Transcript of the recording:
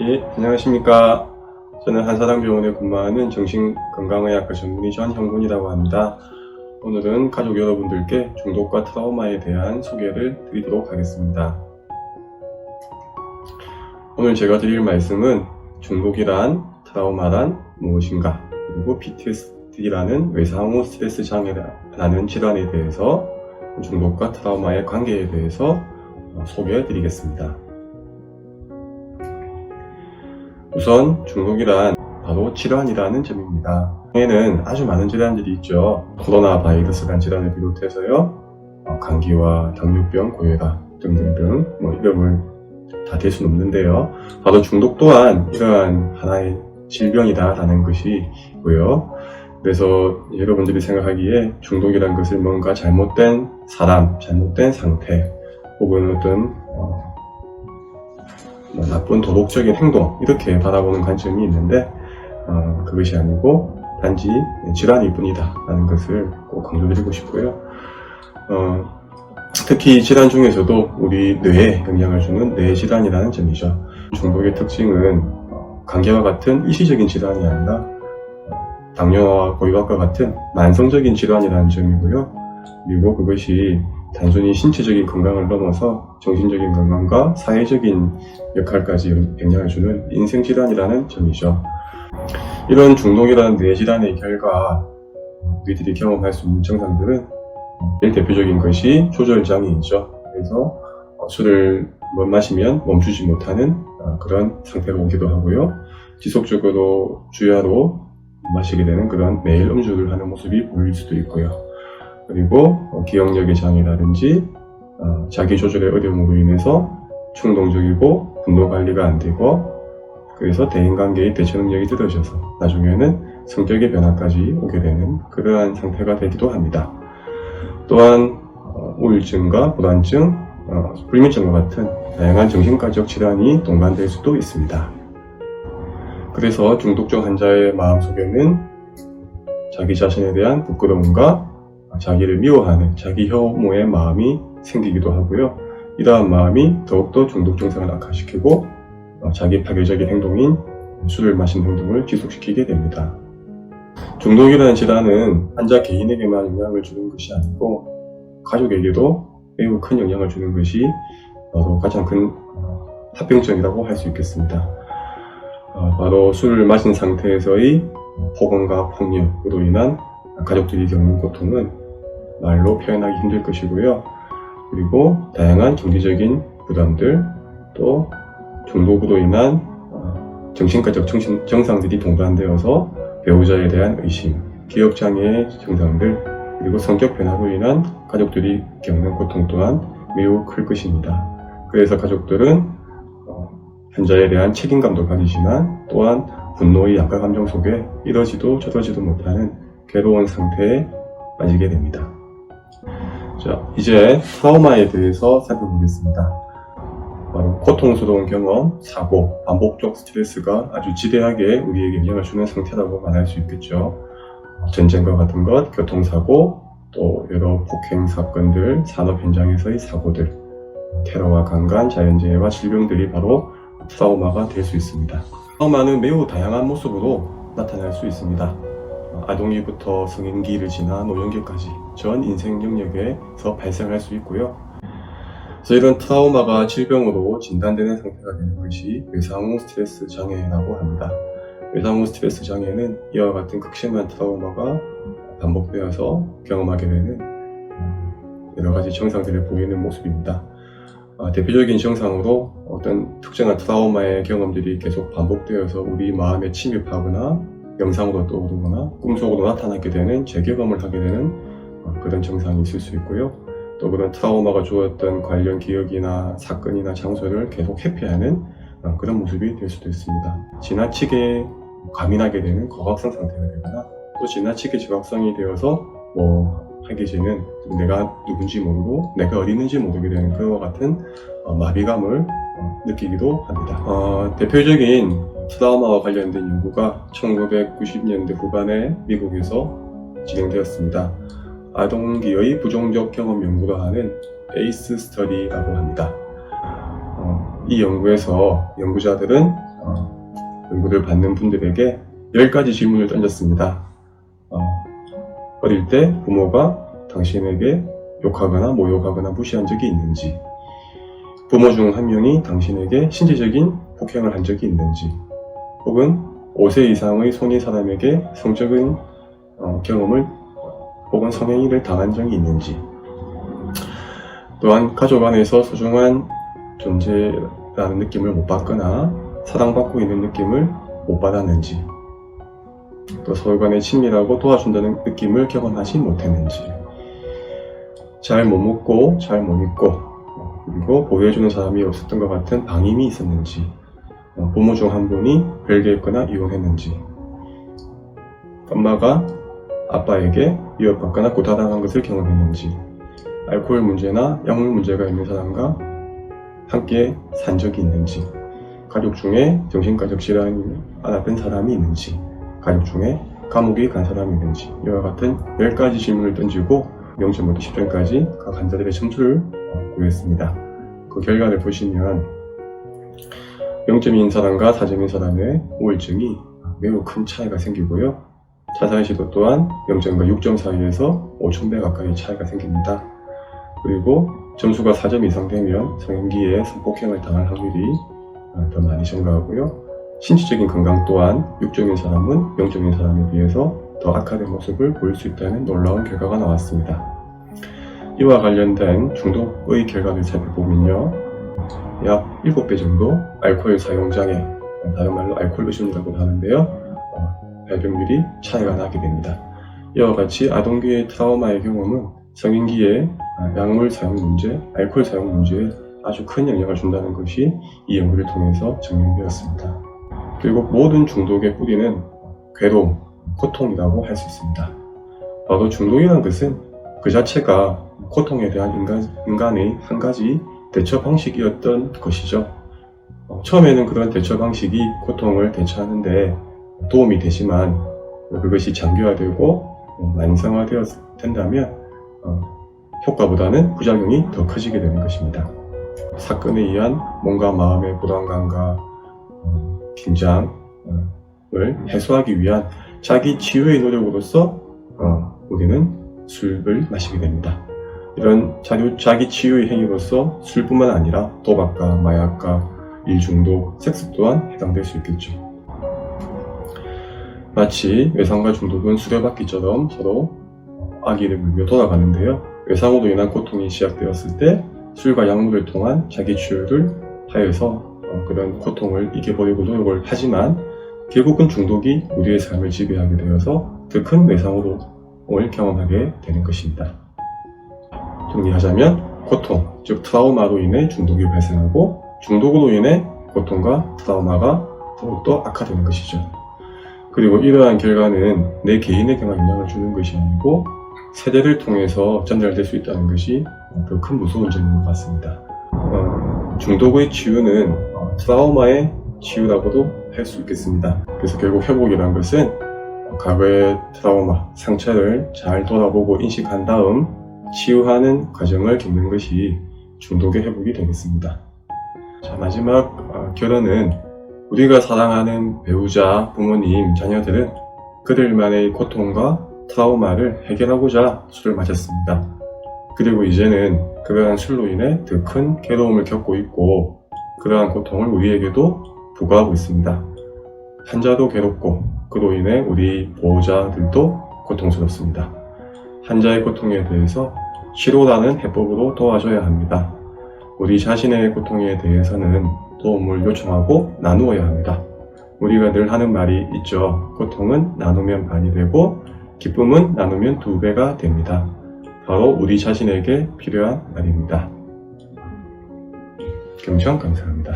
예, 안녕하십니까. 저는 한사랑병원에 근무하는 정신건강의학과 전문의 전형군이라고 합니다. 오늘은 가족 여러분들께 중독과 트라우마에 대한 소개를 드리도록 하겠습니다. 오늘 제가 드릴 말씀은 중독이란, 트라우마란 무엇인가, 그리고 PTSD라는 외상후 스트레스 장애라는 질환에 대해서 중독과 트라우마의 관계에 대해서 소개해 드리겠습니다. 우선 중독이란 바로 질환이라는 점입니다. 에는 아주 많은 질환들이 있죠. 코로나 바이러스란 질환을 비롯해서요, 감기와 당뇨병, 고혈압 등등등 이름을 다 댈 수는 없는데요. 바로 중독 또한 이러한 하나의 질병이다라는 것이고요. 그래서 여러분들이 생각하기에 중독이란 것을 뭔가 잘못된 사람, 잘못된 상태, 혹은 어떤 나쁜 도덕적인 행동, 이렇게 바라보는 관점이 있는데 그것이 아니고 단지 질환일 뿐이다 라는 것을 꼭 강조드리고 싶고요. 특히 질환 중에서도 우리 뇌에 영향을 주는 뇌질환이라는 점이죠. 중독의 특징은 감기와 같은 일시적인 질환이 아니라 당뇨와 고혈압과 같은 만성적인 질환이라는 점이고요. 그리고 그것이 단순히 신체적인 건강을 넘어서 정신적인 건강과 사회적인 역할까지 영향을 주는 인생질환이라는 점이죠. 이런 중독이라는 뇌질환의 결과 우리들이 경험할 수 있는 증상들은 제일 대표적인 것이 조절장애이죠. 그래서 술을 마시면 멈추지 못하는 그런 상태가 오기도 하고요. 지속적으로 주야로 마시게 되는 그런 매일 음주를 하는 모습이 보일 수도 있고요. 그리고 기억력의 장애라든지 자기 조절의 어려움으로 인해서 충동적이고 분노 관리가 안 되고, 그래서 대인관계의 대처 능력이 떨어져서 나중에는 성격의 변화까지 오게 되는 그러한 상태가 되기도 합니다. 또한 우울증과 불안증, 불면증과 같은 다양한 정신과적 질환이 동반될 수도 있습니다. 그래서 중독증 환자의 마음속에는 자기 자신에 대한 부끄러움과 자기를 미워하는 자기 혐오의 마음이 생기기도 하고요. 이러한 마음이 더욱더 중독 증상을 악화시키고 자기 파괴적인 행동인 술을 마시는 행동을 지속시키게 됩니다. 중독이라는 질환은 환자 개인에게만 영향을 주는 것이 아니고 가족에게도 매우 큰 영향을 주는 것이 바로 가장 큰 합병증이라고 할 수 있겠습니다. 바로 술을 마신 상태에서의 폭언과 폭력으로 인한 가족들이 겪는 고통은 말로 표현하기 힘들 것이고요. 그리고 다양한 경제적인 부담들, 또 중독으로 인한 정신과적 증상들이 동반되어서 배우자에 대한 의심, 기억장애의 증상들, 그리고 성격 변화로 인한 가족들이 겪는 고통 또한 매우 클 것입니다. 그래서 가족들은 환자에 대한 책임감도 가지지만 또한 분노의 약화 감정 속에 이러지도 저러지도 못하는 괴로운 상태에 빠지게 됩니다. 자, 이제 트라우마에 대해서 살펴보겠습니다. 바로 고통스러운 경험, 사고, 반복적 스트레스가 아주 지대하게 우리에게 영향을 주는 상태라고 말할 수 있겠죠. 전쟁과 같은 것, 교통사고, 또 여러 폭행 사건들, 산업 현장에서의 사고들, 테러와 강간, 자연재해와 질병들이 바로 트라우마가 될 수 있습니다. 트라우마는 매우 다양한 모습으로 나타날 수 있습니다. 아동기부터 성인기를 지나 노년기까지 전 인생 영역에서 발생할 수 있고요. 그래서 이런 트라우마가 질병으로 진단되는 상태가 되는 것이 외상후 스트레스 장애라고 합니다. 외상후 스트레스 장애는 이와 같은 극심한 트라우마가 반복되어서 경험하게 되는 여러 가지 증상들을 보이는 모습입니다. 대표적인 증상으로 어떤 특정한 트라우마의 경험들이 계속 반복되어서 우리 마음에 침입하거나 영상으로 떠오르거나 꿈속으로 나타나게 되는 재경험을 하게 되는 그런 증상이 있을 수 있고요. 또 그런 트라우마가 주었던 관련 기억이나 사건이나 장소를 계속 회피하는 그런 모습이 될 수도 있습니다. 지나치게 과민하게 되는 과각성 상태가 되거나 또 지나치게 지각성이 되어서 하기에는 내가 누군지 모르고 내가 어디 있는지 모르게 되는 그와 같은 마비감을 느끼기도 합니다. 대표적인 트라우마와 관련된 연구가 1990년대 후반에 미국에서 진행되었습니다. 아동기의 부정적 경험 연구를 하는 에이스 스터디라고 합니다. 이 연구에서 연구자들은 연구를 받는 분들에게 10가지 질문을 던졌습니다. 어릴 때 부모가 당신에게 욕하거나 모욕하거나 무시한 적이 있는지, 부모 중 한 명이 당신에게 신체적인 폭행을 한 적이 있는지, 혹은 5세 이상의 성인 사람에게 성적인 경험을 혹은 성행위를 당한 적이 있는지, 또한 가족 안에서 소중한 존재라는 느낌을 못 받거나 사랑받고 있는 느낌을 못 받았는지, 또 서로 간에 친밀하고 도와준다는 느낌을 경험하지 못했는지, 잘 못 먹고 잘 못 입고 그리고 보호해주는 사람이 없었던 것 같은 방임이 있었는지, 부모 중 한 분이 별개했거나 이혼했는지, 엄마가 아빠에게 위협받거나 고타당한 것을 경험했는지, 알코올 문제나 약물 문제가 있는 사람과 함께 산 적이 있는지, 가족 중에 정신과적 질환이 앓았던 사람이 있는지, 가족 중에 감옥에 간 사람이 있는지, 이와 같은 10가지 질문을 던지고 0점부터 10점까지 각 환자들의 점수를 구했습니다. 그 결과를 보시면 0점인 사람과 4점인 사람의 우울증이 매우 큰 차이가 생기고요. 자살 시도 또한 0점과 6점 사이에서 5,000배 가까이 차이가 생깁니다. 그리고 점수가 4점 이상 되면 성인기에 성폭행을 당할 확률이 더 많이 증가하고요. 신체적인 건강 또한 6점인 사람은 0점인 사람에 비해서 더 악화된 모습을 보일 수 있다는 놀라운 결과가 나왔습니다. 이와 관련된 중독의 결과를 살펴보면요, 약 7배 정도 알코올 사용장애, 다른 말로 알코올 의존이라고 하는데요, 발병률이 차이가 나게 됩니다. 이와 같이 아동기의 트라우마의 경험은 성인기의 약물 사용 문제, 알코올 사용 문제에 아주 큰 영향을 준다는 것이 이 연구를 통해서 증명되었습니다. 결국 모든 중독의 뿌리는 괴로움, 고통이라고 할 수 있습니다. 바로 중독이라는 것은 그 자체가 고통에 대한 인간의 한 가지 대처 방식이었던 것이죠. 처음에는 그런 대처 방식이 고통을 대처하는데 도움이 되지만 그것이 장기화되고 만성화된다면 효과보다는 부작용이 더 커지게 되는 것입니다. 사건에 의한 몸과 마음의 불안감과 긴장을 해소하기 위한 자기 치유의 노력으로서 우리는 술을 마시게 됩니다. 이런 자기 치유의 행위로서 술뿐만 아니라 도박과 마약과 일중독, 섹스 또한 해당될 수 있겠죠. 마치 외상과 중독은 수레바퀴처럼 서로 아기를 물며 돌아가는데요. 외상으로 인한 고통이 시작되었을 때 술과 약물을 통한 자기 치유를 하여서 그런 고통을 이겨버리고 노력을 하지만 결국은 중독이 우리의 삶을 지배하게 되어서 더 큰 외상으로 경험하게 되는 것입니다. 정리하자면 고통, 즉 트라우마로 인해 중독이 발생하고 중독으로 인해 고통과 트라우마가 더욱더 악화되는 것이죠. 그리고 이러한 결과는 내 개인에게만 영향을 주는 것이 아니고 세대를 통해서 전달될 수 있다는 것이 더 큰 무서운 점인 것 같습니다. 중독의 치유는 트라우마의 치유라고도 할 수 있겠습니다. 그래서 결국 회복이라는 것은 과거의 트라우마, 상처를 잘 돌아보고 인식한 다음 치유하는 과정을 겪는 것이 중독의 회복이 되겠습니다. 자, 마지막 결론은 우리가 사랑하는 배우자, 부모님, 자녀들은 그들만의 고통과 트라우마를 해결하고자 술을 마셨습니다. 그리고 이제는 그러한 술로 인해 더 큰 괴로움을 겪고 있고 그러한 고통을 우리에게도 부과하고 있습니다. 환자도 괴롭고 그로 인해 우리 보호자들도 고통스럽습니다. 환자의 고통에 대해서 치료라는 해법으로 도와줘야 합니다. 우리 자신의 고통에 대해서는 도움을 요청하고 나누어야 합니다. 우리가 늘 하는 말이 있죠. 고통은 나누면 반이 되고 기쁨은 나누면 2배가 됩니다. 바로 우리 자신에게 필요한 말입니다. 경청 감사합니다.